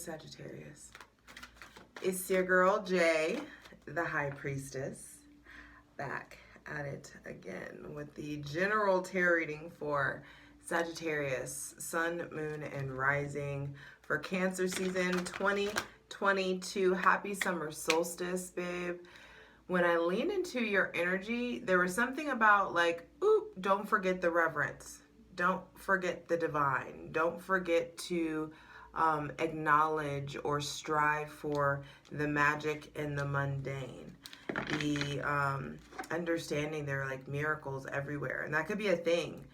Sagittarius. It's your girl Jay, the High Priestess, back at it again with the general tarot reading for Sagittarius, Sun, Moon, and Rising for Cancer season 2022. Happy summer solstice, babe. When I leaned into your energy, there was something about like, ooh, don't forget the reverence. Don't forget the divine. Don't forget to acknowledge or strive for the magic and the mundane. The understanding there are like miracles everywhere. And that could be a thing.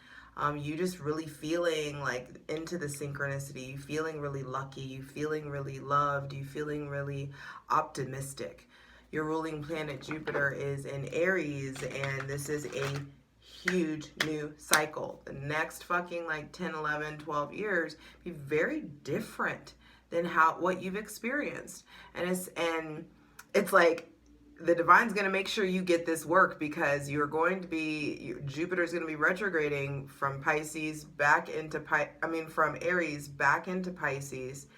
You just really feeling like into the synchronicity. You feeling really lucky. You feeling really loved. You feeling really optimistic. Your ruling planet Jupiter is in Aries, and this is a huge new cycle. The next fucking like 10, 11, 12 years be very different than what you've experienced. And it's like the divine's going to make sure you get this work, because you're going to be, Jupiter's going to be retrograding from Pisces back into from Aries back into Pisces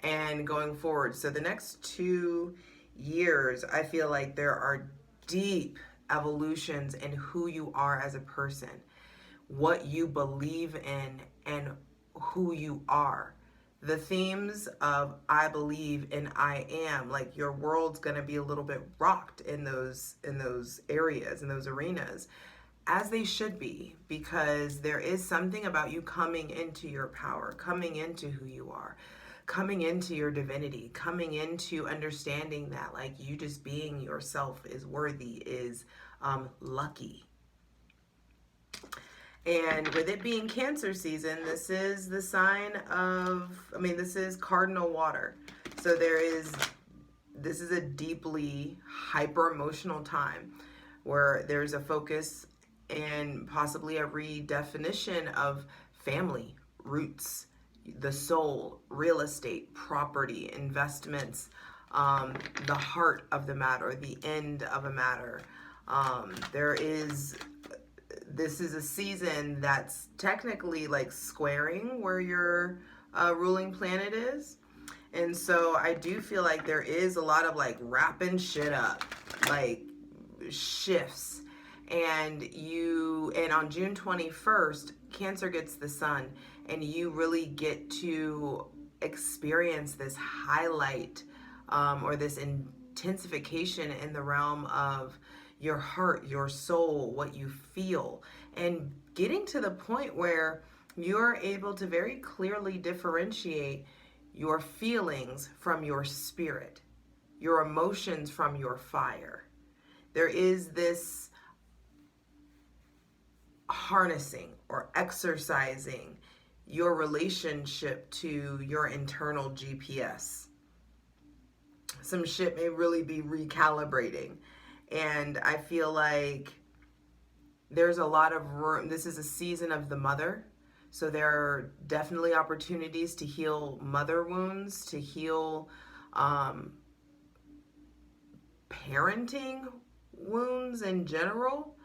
and going forward. So the next 2 years, I feel like there are deep evolutions in who you are as a person, what you believe in, and who you are. The themes of I believe and I am, like your world's going to be a little bit rocked in those areas, in those arenas, as they should be, because there is something about you coming into your power, coming into who you are, coming into your divinity, coming into understanding that like you just being yourself is worthy, is lucky. And with it being Cancer season, this is the sign of, this is cardinal water. So this is a deeply hyper emotional time where there's a focus and possibly a redefinition of family, roots, the soul, real estate, property, investments, the heart of the matter, the end of a matter. This is a season that's technically like squaring where your ruling planet is. And so I do feel like there is a lot of like wrapping shit up, like shifts. And on June 21st, Cancer gets the sun, and you really get to experience this highlight or this intensification in the realm of your heart, your soul, what you feel, and getting to the point where you're able to very clearly differentiate your feelings from your spirit, your emotions from your fire. There is this harnessing or exercising your relationship to your internal GPS. Some shit may really be recalibrating. And I feel like there's a lot of room. This is a season of the mother. So there are definitely opportunities to heal mother wounds, to heal parenting wounds in general.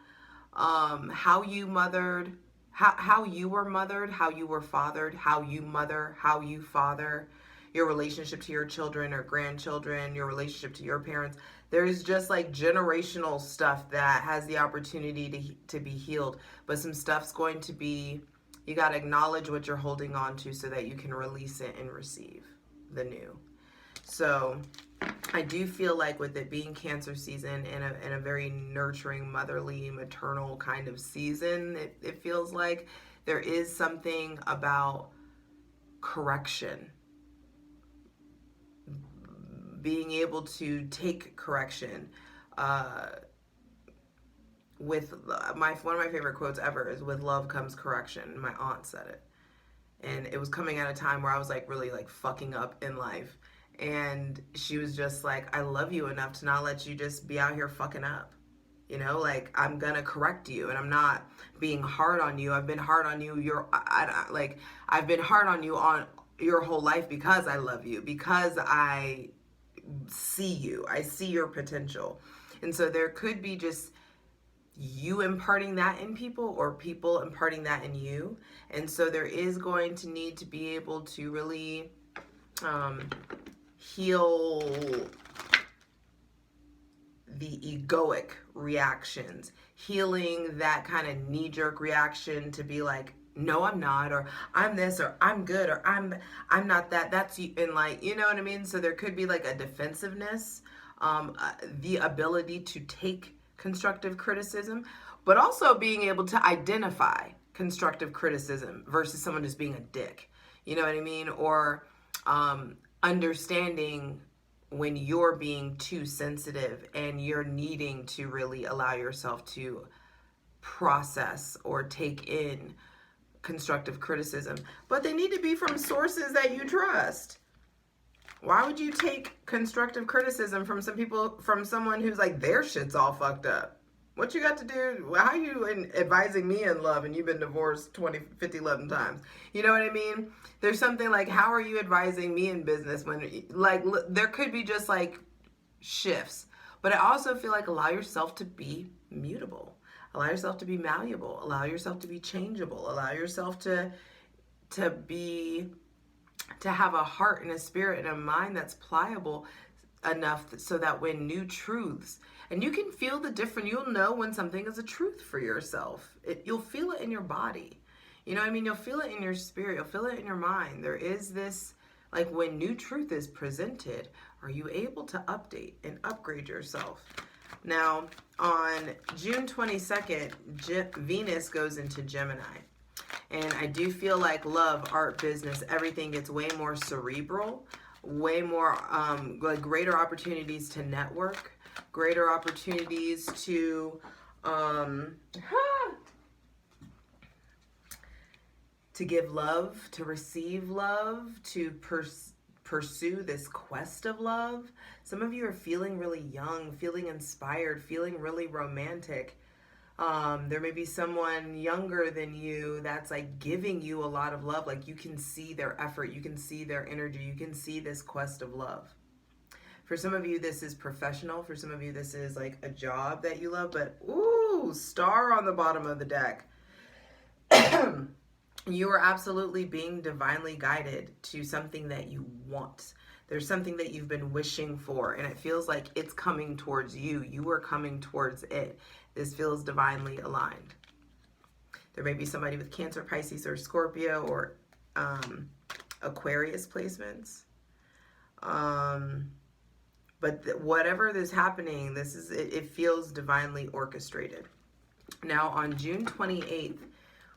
How you mothered, how you were mothered, how you were fathered, how you mother, how you father, your relationship to your children or grandchildren, your relationship to your parents. There's just like generational stuff that has the opportunity to be healed. But some stuff's going to be, you got to acknowledge what you're holding on to so that you can release it and receive the new. So I do feel like with it being Cancer season and a very nurturing, motherly, maternal kind of season, it feels like there is something about correction. Being able to take correction. With one of my favorite quotes ever is, "With love comes correction." My aunt said it. And it was coming at a time where I was like really like fucking up in life. And she was just like, I love you enough to not let you just be out here fucking up. You know, like, I'm gonna correct you, and I'm not being hard on you. I've been hard on you. I've been hard on you on your whole life because I love you, because I see you. I see your potential. And so there could be just you imparting that in people, or people imparting that in you. And so there is going to need to be able to really heal the egoic reactions, healing that kind of knee-jerk reaction to be like, no, I'm not, or I'm this, or I'm good, or I'm not that. That's you, and like, you know what I mean? So there could be like a defensiveness, the ability to take constructive criticism, but also being able to identify constructive criticism versus someone just being a dick. You know what I mean? Or understanding when you're being too sensitive and you're needing to really allow yourself to process or take in constructive criticism. But they need to be from sources that you trust. Why would you take constructive criticism from someone who's like, their shit's all fucked up? What you got to do? How are you advising me in love and you've been divorced 20, 50, 11 times? You know what I mean? There's something like, how are you advising me in business when, like, there could be just like shifts. But I also feel like allow yourself to be mutable. Allow yourself to be malleable. Allow yourself to be changeable. Allow yourself to have a heart and a spirit and a mind that's pliable enough so that when new truths, and you can feel the difference, you'll know when something is a truth for yourself. You'll feel it in your body. You know what I mean? You'll feel it in your spirit. You'll feel it in your mind. There is this, like, when new truth is presented, are you able to update and upgrade yourself? Now, on June 22nd, Venus goes into Gemini. And I do feel like love, art, business, everything gets way more cerebral, way more, like greater opportunities to network, greater opportunities to, to give love, to receive love, to pursue this quest of love. Some of you are feeling really young, feeling inspired, feeling really romantic. There may be someone younger than you that's like giving you a lot of love. Like you can see their effort, you can see their energy, you can see this quest of love. For some of you, this is professional. For some of you, this is like a job that you love. But ooh, star on the bottom of the deck. You are absolutely being divinely guided to something that you want. There's something that you've been wishing for, and it feels like it's coming towards you. You are coming towards it. This feels divinely aligned. There may be somebody with Cancer, Pisces, or Scorpio, or Aquarius placements. But whatever is happening, it feels divinely orchestrated. Now on June 28th,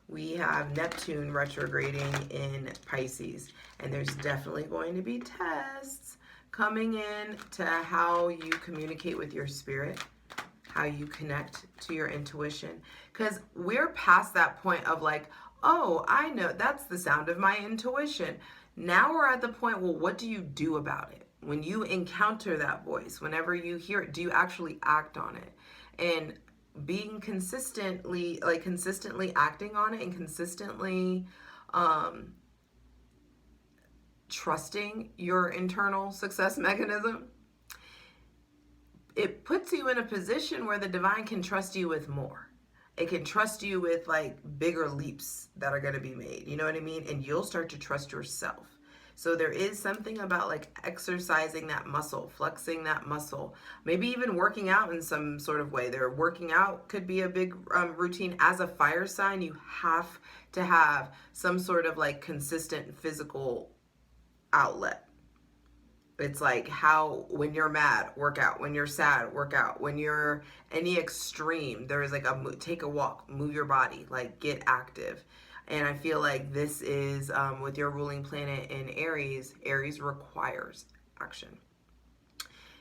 we have Neptune retrograding in Pisces, and there's definitely going to be tests coming in to how you communicate with your spirit, how you connect to your intuition, because we're past that point of like, oh, I know that's the sound of my intuition. Now we're at the point, well, what do you do about it? When you encounter that voice, whenever you hear it, do you actually act on it? And being consistently acting on it and consistently trusting your internal success mechanism, it puts you in a position where the divine can trust you with more. It can trust you with like bigger leaps that are going to be made. You know what I mean? And you'll start to trust yourself. So there is something about like exercising that muscle, flexing that muscle, maybe even working out in some sort of way. There, working out could be a big routine. As a fire sign, you have to have some sort of like consistent physical outlet. It's like how, when you're mad, work out. When you're sad, work out. When you're any extreme, there is like take a walk, move your body, like get active. And I feel like this is, with your ruling planet in Aries, Aries requires action.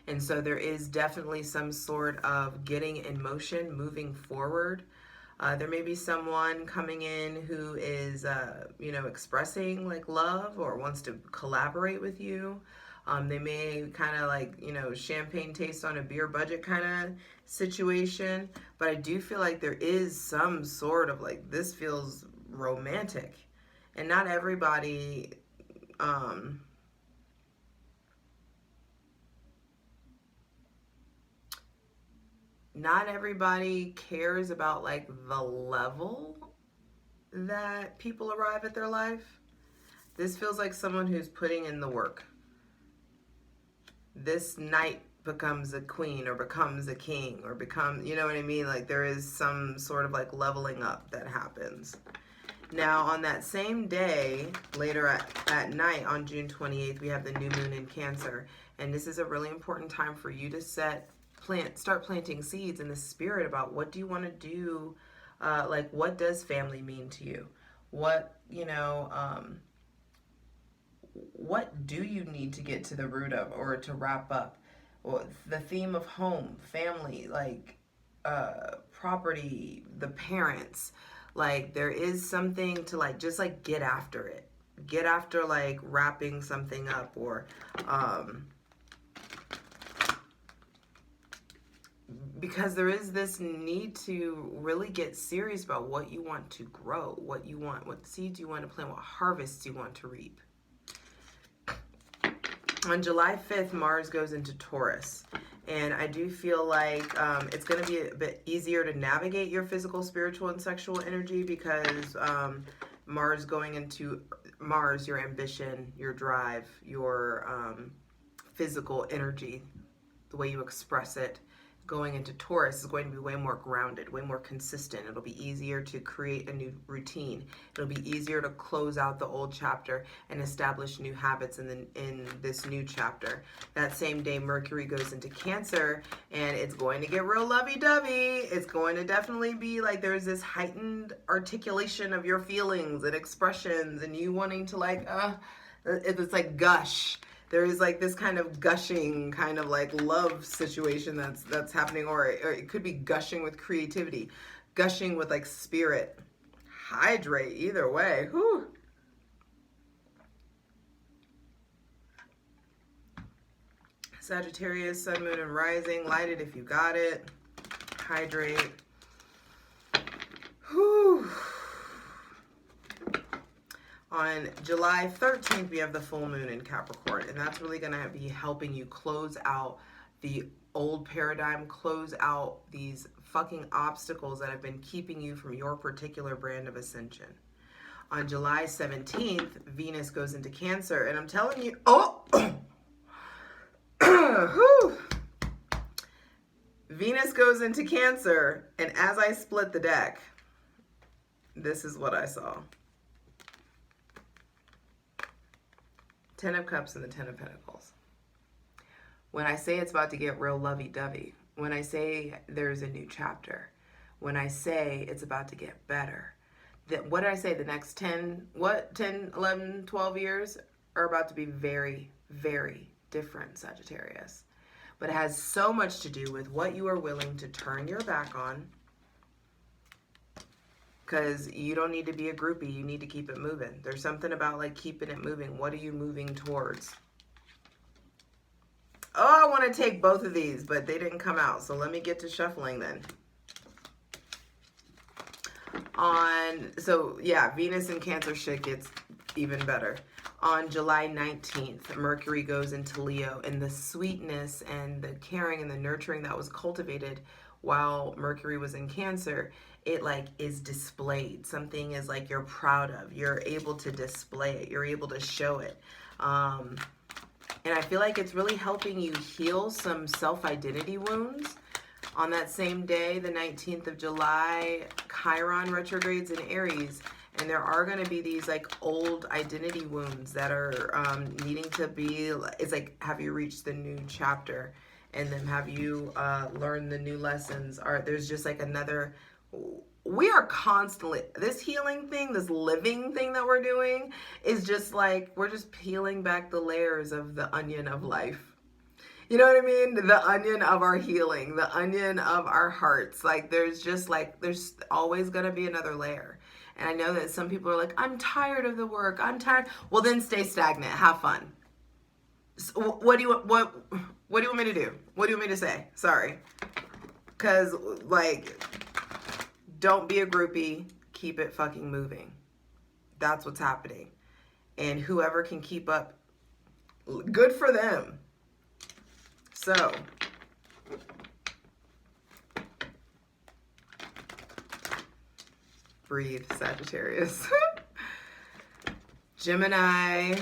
And so there is definitely some sort of getting in motion, moving forward. There may be someone coming in who is, expressing like love or wants to collaborate with you. They may kind of like, champagne taste on a beer budget kind of situation. But I do feel like there is some sort of like, this feels romantic, and not everybody cares about like the level that people arrive at their life. This feels like someone who's putting in the work. this knight becomes a queen or becomes a king or you know what I mean? Like there is some sort of like leveling up that happens. Now on that same day, later at night on June 28th, we have the new moon in Cancer. And this is a really important time for you to start planting seeds in the spirit about what do you want to do? Like what does family mean to you? What, what do you need to get to the root of or to wrap up? Well, the theme of home, family, like property, the parents, like there is something to like just like get after it. Get after like wrapping something up or because there is this need to really get serious about what you want to grow, what you want, what seeds you want to plant, what harvests you want to reap. On July 5th, Mars goes into Taurus. And I do feel like it's going to be a bit easier to navigate your physical, spiritual, and sexual energy because Mars going into Mars, your ambition, your drive, your physical energy, the way you express it, going into Taurus is going to be way more grounded, way more consistent. It'll be easier to create a new routine. It'll be easier to close out the old chapter and establish new habits in this new chapter. That same day, Mercury goes into Cancer, and it's going to get real lovey-dovey. It's going to definitely be like there's this heightened articulation of your feelings and expressions, and you wanting to like, it's like gush. There is like this kind of gushing kind of like love situation that's happening, or it could be gushing with creativity, gushing with like spirit. Hydrate either way. Whew. Sagittarius, sun, moon, and rising. Light it if you got it. Hydrate. Whew. On July 13th, we have the full moon in Capricorn, and that's really going to be helping you close out the old paradigm, close out these fucking obstacles that have been keeping you from your particular brand of ascension. On July 17th, Venus goes into Cancer, and I'm telling you, Venus goes into Cancer, and as I split the deck, this is what I saw. Ten of Cups and the Ten of Pentacles. When I say it's about to get real lovey-dovey, when I say there's a new chapter, when I say it's about to get better, what did I say? The next 10, 11, 12 years are about to be very, very different, Sagittarius. But it has so much to do with what you are willing to turn your back on, because you don't need to be a groupie. You need to keep it moving. There's something about like keeping it moving. What are you moving towards? Oh, I want to take both of these, but they didn't come out. So let me get to shuffling then. So yeah, Venus and Cancer shit gets even better. On July 19th, Mercury goes into Leo, and the sweetness and the caring and the nurturing that was cultivated while Mercury was in Cancer, it like is displayed. Something is like you're proud of. You're able to display it. You're able to show it. And I feel like it's really helping you heal some self-identity wounds. On that same day, the 19th of July, Chiron retrogrades in Aries. And there are going to be these like old identity wounds that are needing to be, it's like, have you reached the new chapter? And then have you learned the new lessons? There's just like another, we are constantly, this healing thing, this living thing that we're doing is just like, we're just peeling back the layers of the onion of life. You know what I mean? The onion of our healing, the onion of our hearts. Like there's just like, there's always going to be another layer. And I know that some people are like, I'm tired of the work. I'm tired. Well, then stay stagnant. Have fun. So what do you want me to do? What do you want me to say? Sorry. Because, like, don't be a groupie. Keep it fucking moving. That's what's happening. And whoever can keep up, good for them. So, breathe, Sagittarius. Gemini,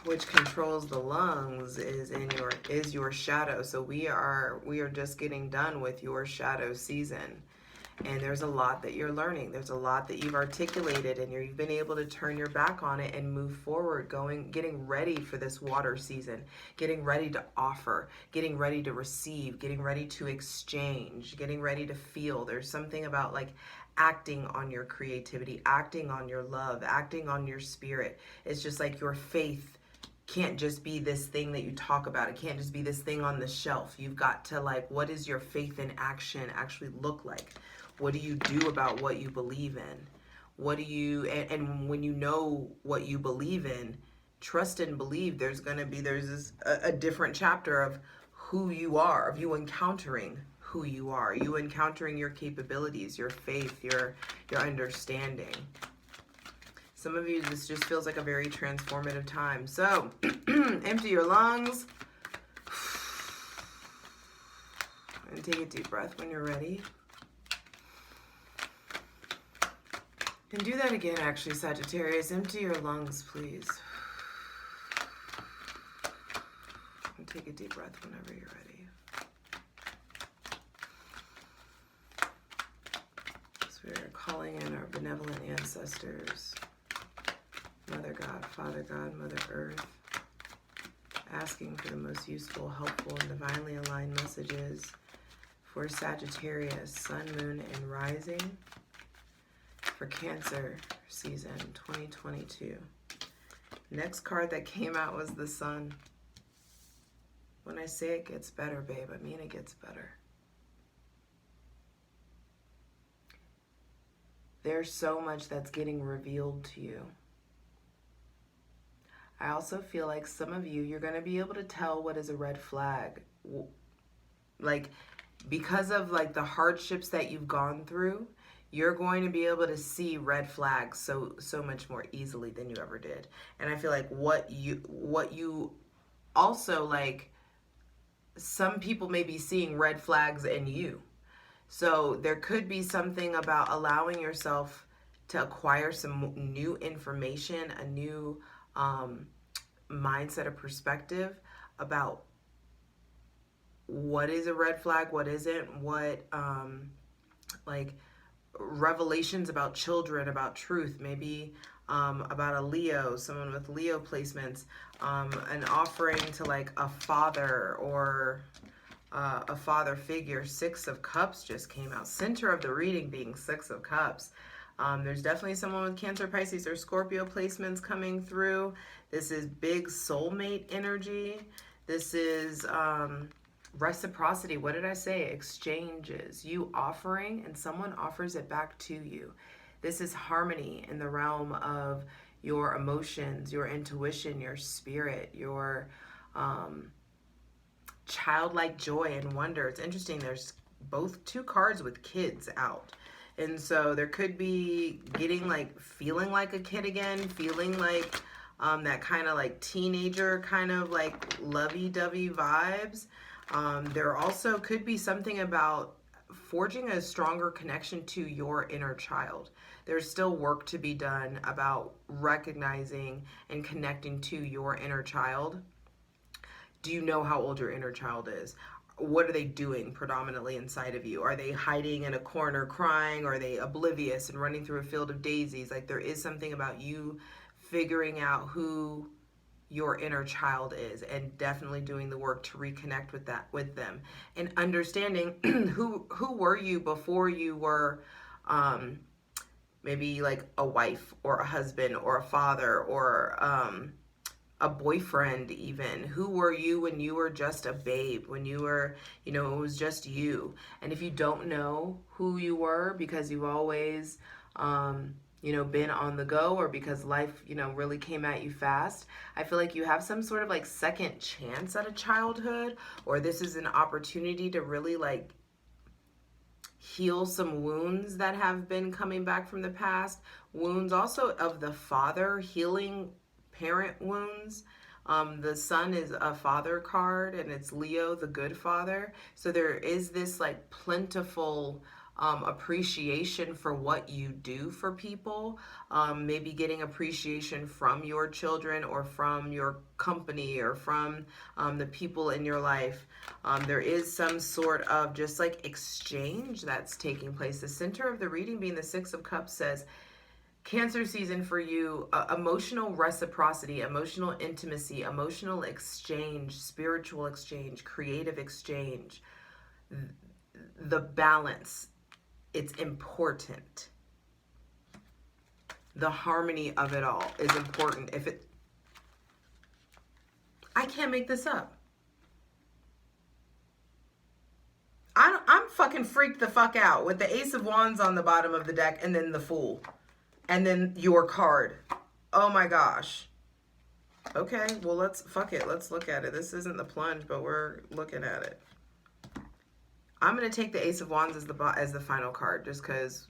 which controls the lungs, is your shadow. So we are just getting done with your shadow season. And there's a lot that you're learning. There's a lot that you've articulated, and you've been able to turn your back on it and move forward, getting ready for this water season, getting ready to offer, getting ready to receive, getting ready to exchange, getting ready to feel. There's something about like acting on your creativity, acting on your love, acting on your spirit. It's just like your faith can't just be this thing that you talk about. It can't just be this thing on the shelf. You've got to like, what does your faith in action actually look like? What do you do about what you believe in? What do you, and when you know what you believe in, trust and believe there's a different chapter of who you are, of you encountering who you are, you encountering your capabilities, your faith, your understanding. Some of you, this just feels like a very transformative time. So, empty your lungs. And take a deep breath when you're ready. And do that again, actually, Sagittarius. Empty your lungs, please. And take a deep breath whenever you're ready. So we're calling in our benevolent ancestors. Mother God, Father God, Mother Earth. Asking for the most useful, helpful, and divinely aligned messages for Sagittarius, Sun, Moon, and Rising. For Cancer season 2022. Next card that came out was the Sun. When I say it gets better, babe, I mean it gets better. There's so much that's getting revealed to you. I also feel like some of you, you're going to be able to tell what is a red flag. Like, because of like the hardships that you've gone through, you're going to be able to see red flags so much more easily than you ever did. And I feel like what you also, like, some people may be seeing red flags in you. So there could be something about allowing yourself to acquire some new information, a new mindset or perspective about what is a red flag, what isn't, what like revelations about children, about truth, maybe about a Leo, someone with Leo placements, an offering to like a father or a father figure. Six of Cups just came out. Center of the reading being Six of Cups. There's definitely someone with Cancer, Pisces, or Scorpio placements coming through. This is big soulmate energy. This is reciprocity. What did I say? Exchanges. You offering and someone offers it back to you. This is harmony in the realm of your emotions, your intuition, your spirit, your childlike joy and wonder. It's interesting. There's both two cards with kids out. And so there could be getting like feeling like a kid again, feeling like that kind of like teenager kind of like lovey-dovey vibes. There also could be something about forging a stronger connection to your inner child. There's still work to be done about recognizing and connecting to your inner child. Do you know how old your inner child is? What are they doing predominantly inside of you? Are they hiding in a corner crying? Are they oblivious and running through a field of daisies? Like, there is something about you figuring out who your inner child is, and definitely doing the work to reconnect with them, and understanding who were you before you were maybe like a wife or a husband or a father or a boyfriend even. Who were you when you were just a babe, when you were, it was just you? And if you don't know who you were because you've always been on the go, or because life, really came at you fast, I feel like you have some sort of like second chance at a childhood, or this is an opportunity to really like heal some wounds that have been coming back from the past. Wounds also of the father, healing parent wounds. The Sun is a father card, and it's Leo, the good father. So there is this like plentiful appreciation for what you do for people, maybe getting appreciation from your children or from your company or from the people in your life. There is some sort of just like exchange that's taking place. The center of the reading being the Six of Cups says, Cancer season for you, emotional reciprocity, emotional intimacy, emotional exchange, spiritual exchange, creative exchange, the balance. It's important. The harmony of it all is important. I can't make this up. I'm fucking freaked the fuck out with the Ace of Wands on the bottom of the deck and then the Fool. And then your card. Oh my gosh. Okay, well let's look at it. This isn't the plunge, but we're looking at it. I'm going to take the Ace of Wands as the final card just because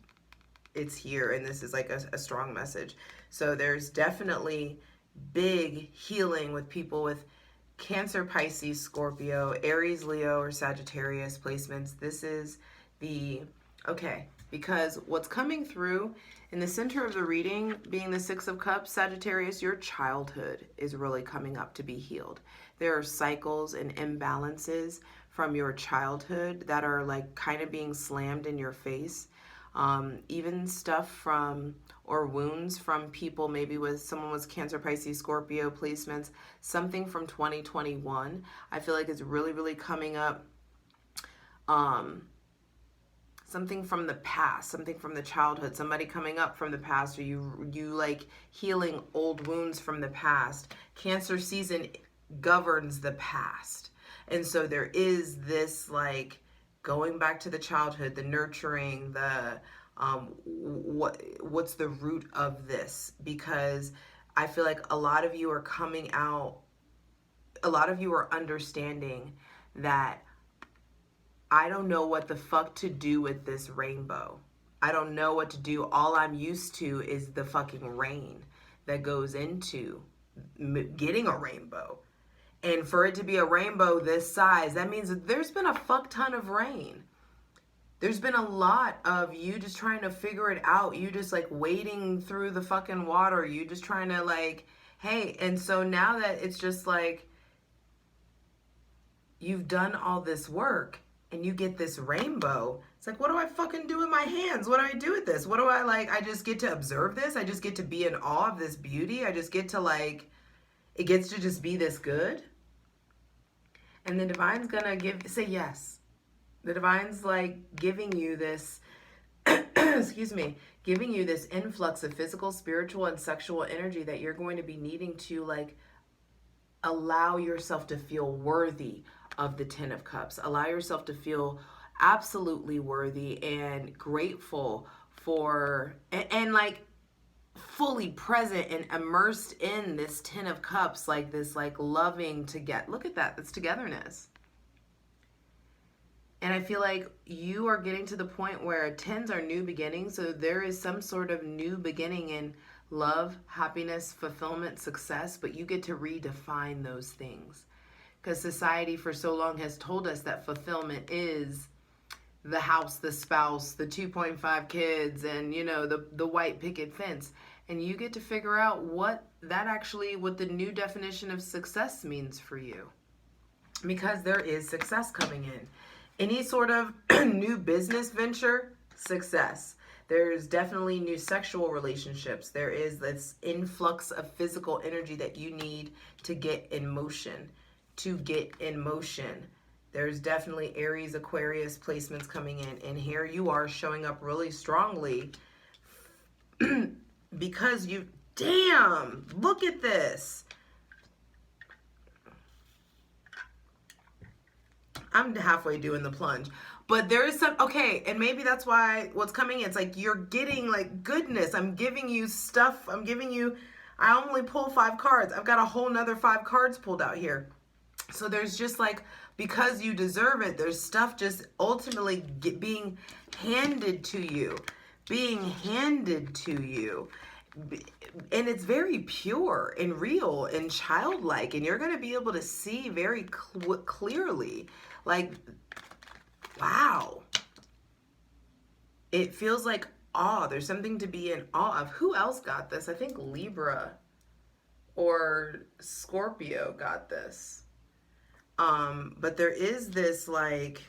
it's here and this is like a strong message. So there's definitely big healing with people with Cancer, Pisces, Scorpio, Aries, Leo, or Sagittarius placements. This is okay, because what's coming through in the center of the reading being the Six of Cups, Sagittarius, your childhood is really coming up to be healed. There are cycles and imbalances from your childhood that are like kind of being slammed in your face. Even stuff from or wounds from people, maybe with someone with Cancer, Pisces, Scorpio placements, something from 2021. I feel like it's really, really coming up. Something from the past, something from the childhood, somebody coming up from the past, or you like healing old wounds from the past. Cancer season governs the past. And so there is this like going back to the childhood, the nurturing, the what's the root of this? Because I feel like a lot of you are coming out, a lot of you are understanding that I don't know what the fuck to do with this rainbow. I don't know what to do. All I'm used to is the fucking rain that goes into getting a rainbow. And for it to be a rainbow this size, that means that there's been a fuck ton of rain. There's been a lot of you just trying to figure it out. You just like wading through the fucking water. You just trying to like, hey. And so now that it's just like, you've done all this work and you get this rainbow. It's like, what do I fucking do with my hands? What do I do with this? What do I like? I just get to observe this. I just get to be in awe of this beauty. I just get to like, it gets to just be this good. And the divine's gonna say yes. The divine's like giving you this, excuse me, giving you this influx of physical, spiritual, and sexual energy that you're going to be needing to like allow yourself to feel worthy of the Ten of Cups. Allow yourself to feel absolutely worthy and grateful for, and like fully present and immersed in this Ten of Cups, like this like loving to get, look at that, that's togetherness. And I feel like you are getting to the point where tens are new beginnings. So there is some sort of new beginning in love, happiness, fulfillment, success, but you get to redefine those things. Because society for so long has told us that fulfillment is the house, the spouse, the 2.5 kids, and you know, the white picket fence. And you get to figure out what the new definition of success means for you. Because there is success coming in. Any sort of new business venture, success. There's definitely new sexual relationships. There is this influx of physical energy that you need to get in motion. There's definitely Aries, Aquarius placements coming in. And here you are showing up really strongly because damn, look at this. I'm halfway doing the plunge. But there is some, okay, and maybe that's why what's coming in, it's like you're getting like goodness. I'm giving you stuff. I only pull 5 cards. I've got a whole nother 5 cards pulled out here. So there's just like, because you deserve it, there's stuff just ultimately being handed to you. And it's very pure and real and childlike. And you're going to be able to see very clearly. Like, wow. it feels like awe. There's something to be in awe of. Who else got this? I think Libra or Scorpio got this. But there is this like,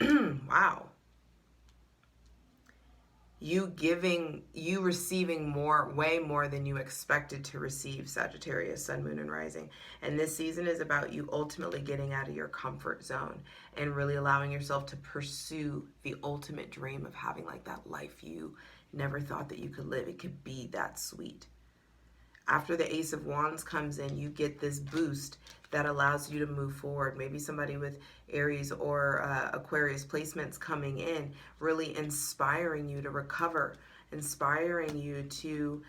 wow, you receiving more, way more than you expected to receive, Sagittarius, Sun, Moon, and Rising. And this season is about you ultimately getting out of your comfort zone and really allowing yourself to pursue the ultimate dream of having like that life you never thought that you could live. It could be that sweet. After the Ace of Wands comes in, you get this boost that allows you to move forward. Maybe somebody with Aries or Aquarius placements coming in, really inspiring you to recover, inspiring you to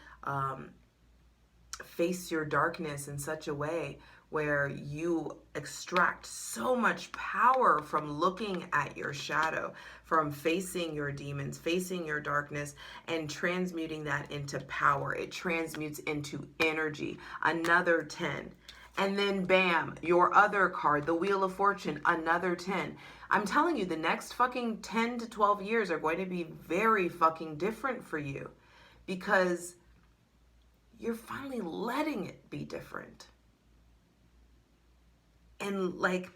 face your darkness in such a way where you extract so much power from looking at your shadow, from facing your demons, facing your darkness, and transmuting that into power. It transmutes into energy. Another 10. And then bam, your other card, the Wheel of Fortune, another 10. I'm telling you, the next fucking 10 to 12 years are going to be very fucking different for you, because you're finally letting it be different. And like,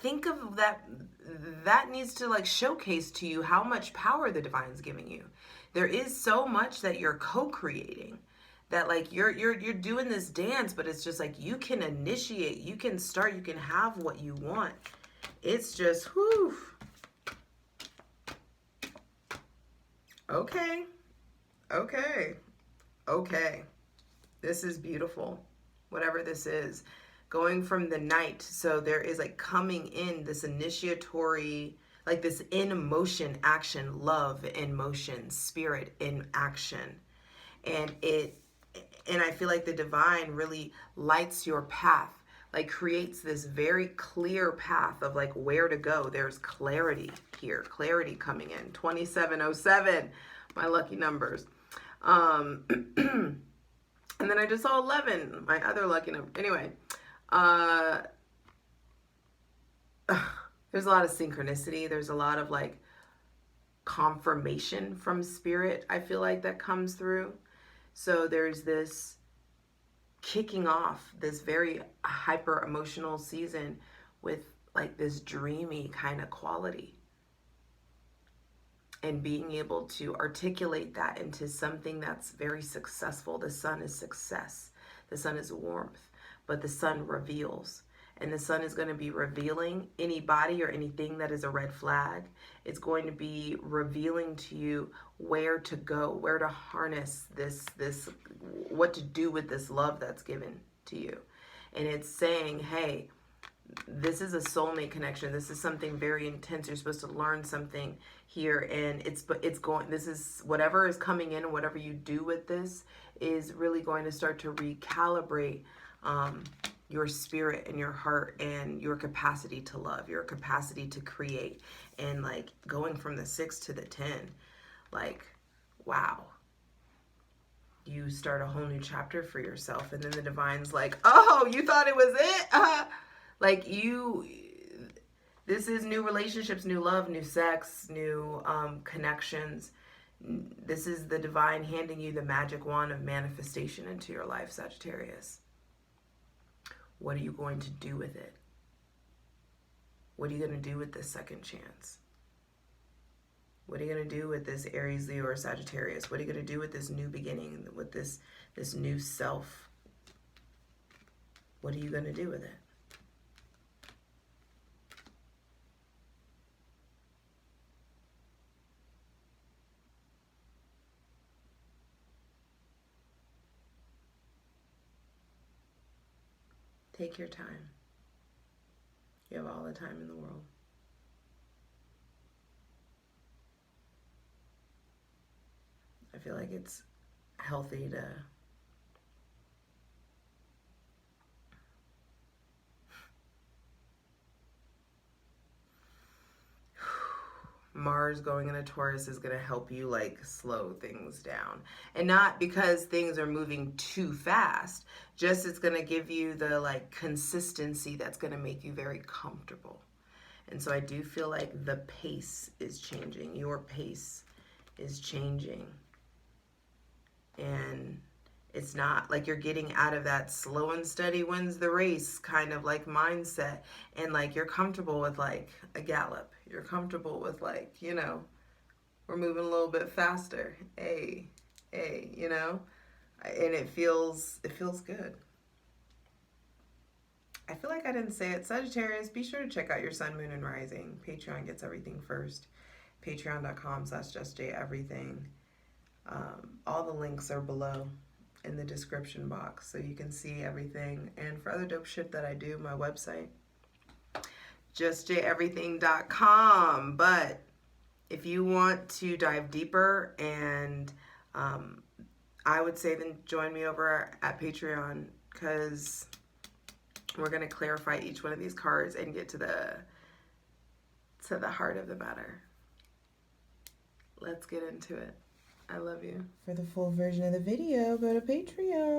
think of that needs to like showcase to you how much power the divine's giving you. There is so much that you're co-creating, that like you're doing this dance, but it's just like you can initiate, you can start, you can have what you want. It's just whew. Okay. This is beautiful. Whatever this is. Going from the night. So there is like coming in this initiatory, like this in motion action, love in motion, spirit in action. And I feel like the divine really lights your path, like creates this very clear path of like where to go. There's clarity here, clarity coming in. 2707, my lucky numbers. And then I just saw 11, my other lucky number. Anyway, there's a lot of synchronicity. There's a lot of like confirmation from spirit, I feel like, that comes through. So there's this kicking off this very hyper emotional season with like this dreamy kind of quality, and being able to articulate that into something that's very successful. The sun is success. The sun is warmth, but the sun reveals. And the sun is going to be revealing anybody or anything that is a red flag. It's going to be revealing to you where to go, where to harness this, what to do with this love that's given to you. And it's saying, hey, this is a soulmate connection. This is something very intense. You're supposed to learn something here, and it's going, this is whatever is coming in, and whatever you do with this is really going to start to recalibrate your spirit and your heart and your capacity to love, your capacity to create. And like going from the 6 to the 10, like, wow, you start a whole new chapter for yourself. And then the divine's like, oh, you thought it was it? Like this is new relationships, new love, new sex, new connections. This is the divine handing you the magic wand of manifestation into your life, Sagittarius. What are you going to do with it? What are you going to do with this second chance? What are you going to do with this Aries, Leo, or Sagittarius? What are you going to do with this new beginning, with this new self? What are you going to do with it? Take your time. You have all the time in the world. I feel like it's healthy to Mars going into Taurus is going to help you like slow things down. And not because things are moving too fast, just it's going to give you the like consistency that's going to make you very comfortable. And so I do feel like the pace is changing. Your pace is changing. And it's not like you're getting out of that slow and steady wins the race kind of like mindset. And like you're comfortable with like a gallop. You're comfortable with like, you know, we're moving a little bit faster. Hey, you know? And it feels good. I feel like I didn't say it. Sagittarius, be sure to check out your sun, moon, and rising. Patreon gets everything first. Patreon.com/justjeverything. All the links are below in the description box so you can see everything. And for other dope shit that I do, my website, justjeverything.com. But if you want to dive deeper, and I would say then join me over at Patreon, because we're going to clarify each one of these cards and get to the heart of the matter. Let's get into it. I love you. For the full version of the video, go to Patreon.